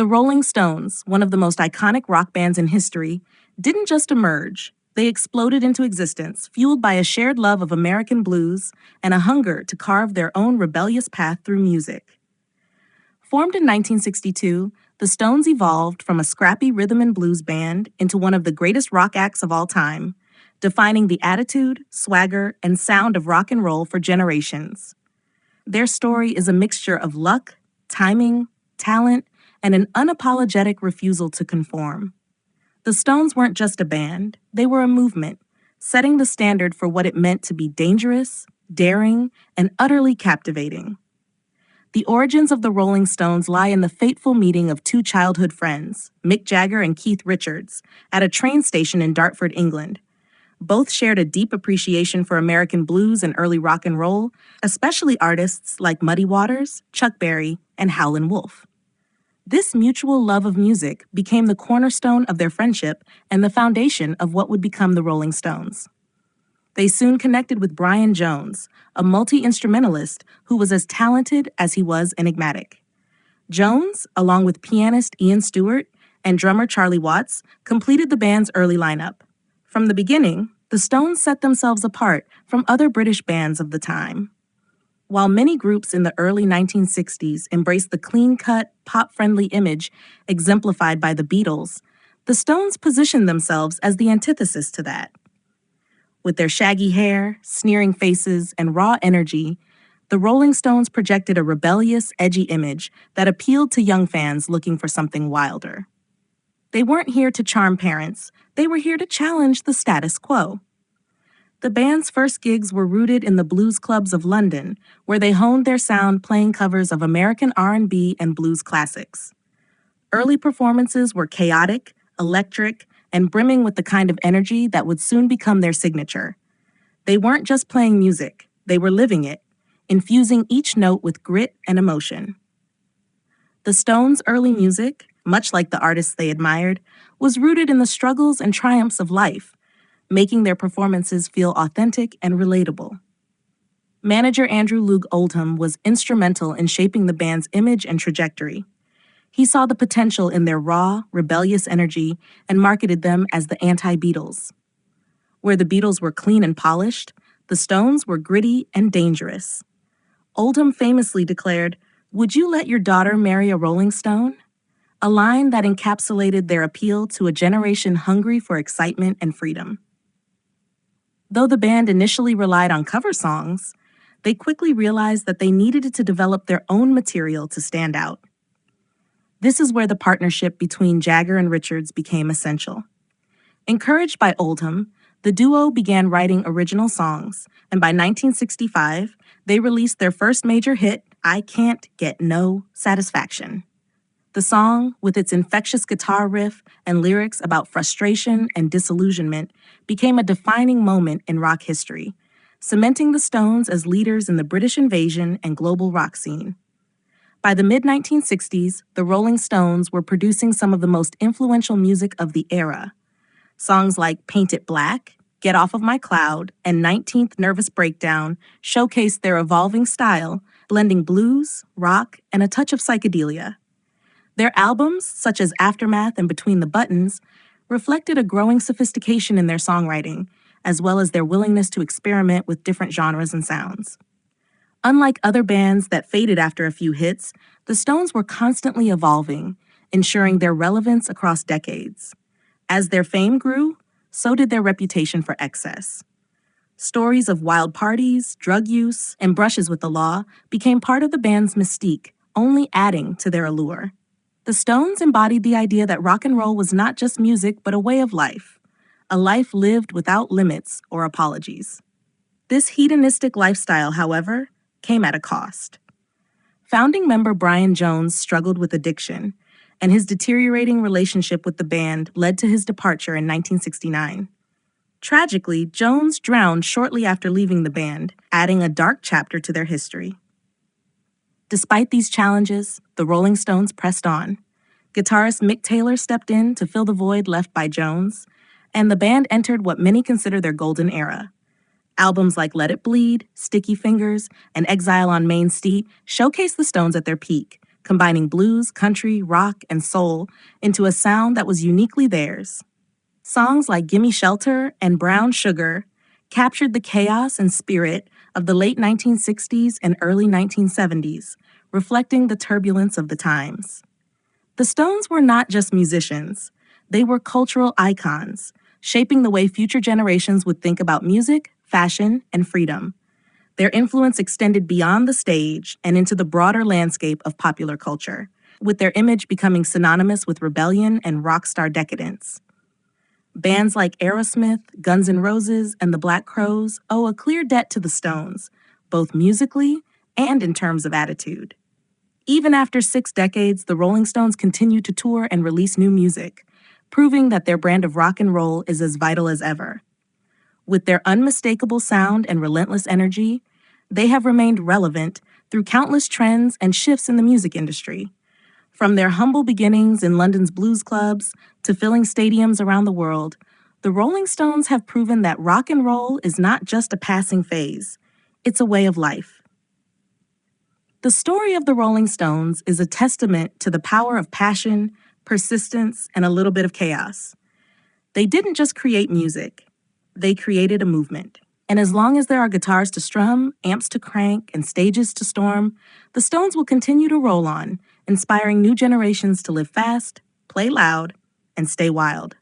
The Rolling Stones, one of the most iconic rock bands in history, didn't just emerge. They exploded into existence, fueled by a shared love of American blues and a hunger to carve their own rebellious path through music. Formed in 1962, the Stones evolved from a scrappy rhythm and blues band into one of the greatest rock acts of all time, defining the attitude, swagger, and sound of rock and roll for generations. Their story is a mixture of luck, timing, talent, and an unapologetic refusal to conform. The Stones weren't just a band, they were a movement, setting the standard for what it meant to be dangerous, daring, and utterly captivating. The origins of the Rolling Stones lie in the fateful meeting of two childhood friends, Mick Jagger and Keith Richards, at a train station in Dartford, England. Both shared a deep appreciation for American blues and early rock and roll, especially artists like Muddy Waters, Chuck Berry, and Howlin Wolf. This mutual love of music became the cornerstone of their friendship and the foundation of what would become the Rolling Stones. They soon connected with Brian Jones, a multi-instrumentalist who was as talented as he was enigmatic. Jones, along with pianist Ian Stewart and drummer Charlie Watts, completed the band's early lineup. From the beginning, the Stones set themselves apart from other British bands of the time. While many groups in the early 1960s embraced the clean-cut, pop-friendly image exemplified by the Beatles, the Stones positioned themselves as the antithesis to that. With their shaggy hair, sneering faces, and raw energy, the Rolling Stones projected a rebellious, edgy image that appealed to young fans looking for something wilder. They weren't here to charm parents, they were here to challenge the status quo. The band's first gigs were rooted in the blues clubs of London, where they honed their sound playing covers of American R&B and blues classics. Early performances were chaotic, electric, and brimming with the kind of energy that would soon become their signature. They weren't just playing music, they were living it, infusing each note with grit and emotion. The Stones' early music, much like the artists they admired, was rooted in the struggles and triumphs of life, making their performances feel authentic and relatable. Manager Andrew Loog Oldham was instrumental in shaping the band's image and trajectory. He saw the potential in their raw, rebellious energy and marketed them as the anti-Beatles. Where the Beatles were clean and polished, the Stones were gritty and dangerous. Oldham famously declared, "Would you let your daughter marry a Rolling Stone?" A line that encapsulated their appeal to a generation hungry for excitement and freedom. Though the band initially relied on cover songs, they quickly realized that they needed to develop their own material to stand out. This is where the partnership between Jagger and Richards became essential. Encouraged by Oldham, the duo began writing original songs, and by 1965, they released their first major hit, "I Can't Get No Satisfaction." The song, with its infectious guitar riff and lyrics about frustration and disillusionment, became a defining moment in rock history, cementing the Stones as leaders in the British invasion and global rock scene. By the mid-1960s, the Rolling Stones were producing some of the most influential music of the era. Songs like Paint It Black, Get Off of My Cloud, and 19th Nervous Breakdown showcased their evolving style, blending blues, rock, and a touch of psychedelia. Their albums, such as Aftermath and Between the Buttons, reflected a growing sophistication in their songwriting, as well as their willingness to experiment with different genres and sounds. Unlike other bands that faded after a few hits, the Stones were constantly evolving, ensuring their relevance across decades. As their fame grew, so did their reputation for excess. Stories of wild parties, drug use, and brushes with the law became part of the band's mystique, only adding to their allure. The Stones embodied the idea that rock and roll was not just music but a way of life, a life lived without limits or apologies. This hedonistic lifestyle, however, came at a cost. Founding member Brian Jones struggled with addiction, and his deteriorating relationship with the band led to his departure in 1969. Tragically, Jones drowned shortly after leaving the band, adding a dark chapter to their history. Despite these challenges, the Rolling Stones pressed on. Guitarist Mick Taylor stepped in to fill the void left by Jones, and the band entered what many consider their golden era. Albums like Let It Bleed, Sticky Fingers, and Exile on Main Street showcased the Stones at their peak, combining blues, country, rock, and soul into a sound that was uniquely theirs. Songs like Gimme Shelter and Brown Sugar captured the chaos and spirit of the late 1960s and early 1970s, reflecting the turbulence of the times. The Stones were not just musicians, they were cultural icons, shaping the way future generations would think about music, fashion, and freedom. Their influence extended beyond the stage and into the broader landscape of popular culture, with their image becoming synonymous with rebellion and rock star decadence. Bands like Aerosmith, Guns N' Roses, and the Black Crowes owe a clear debt to the Stones, both musically and in terms of attitude. Even after 6 decades, the Rolling Stones continue to tour and release new music, proving that their brand of rock and roll is as vital as ever. With their unmistakable sound and relentless energy, they have remained relevant through countless trends and shifts in the music industry. From their humble beginnings in London's blues clubs to filling stadiums around the world, the Rolling Stones have proven that rock and roll is not just a passing phase, it's a way of life. The story of the Rolling Stones is a testament to the power of passion, persistence, and a little bit of chaos. They didn't just create music, they created a movement. And as long as there are guitars to strum, amps to crank, and stages to storm, the Stones will continue to roll on, inspiring new generations to live fast, play loud, and stay wild.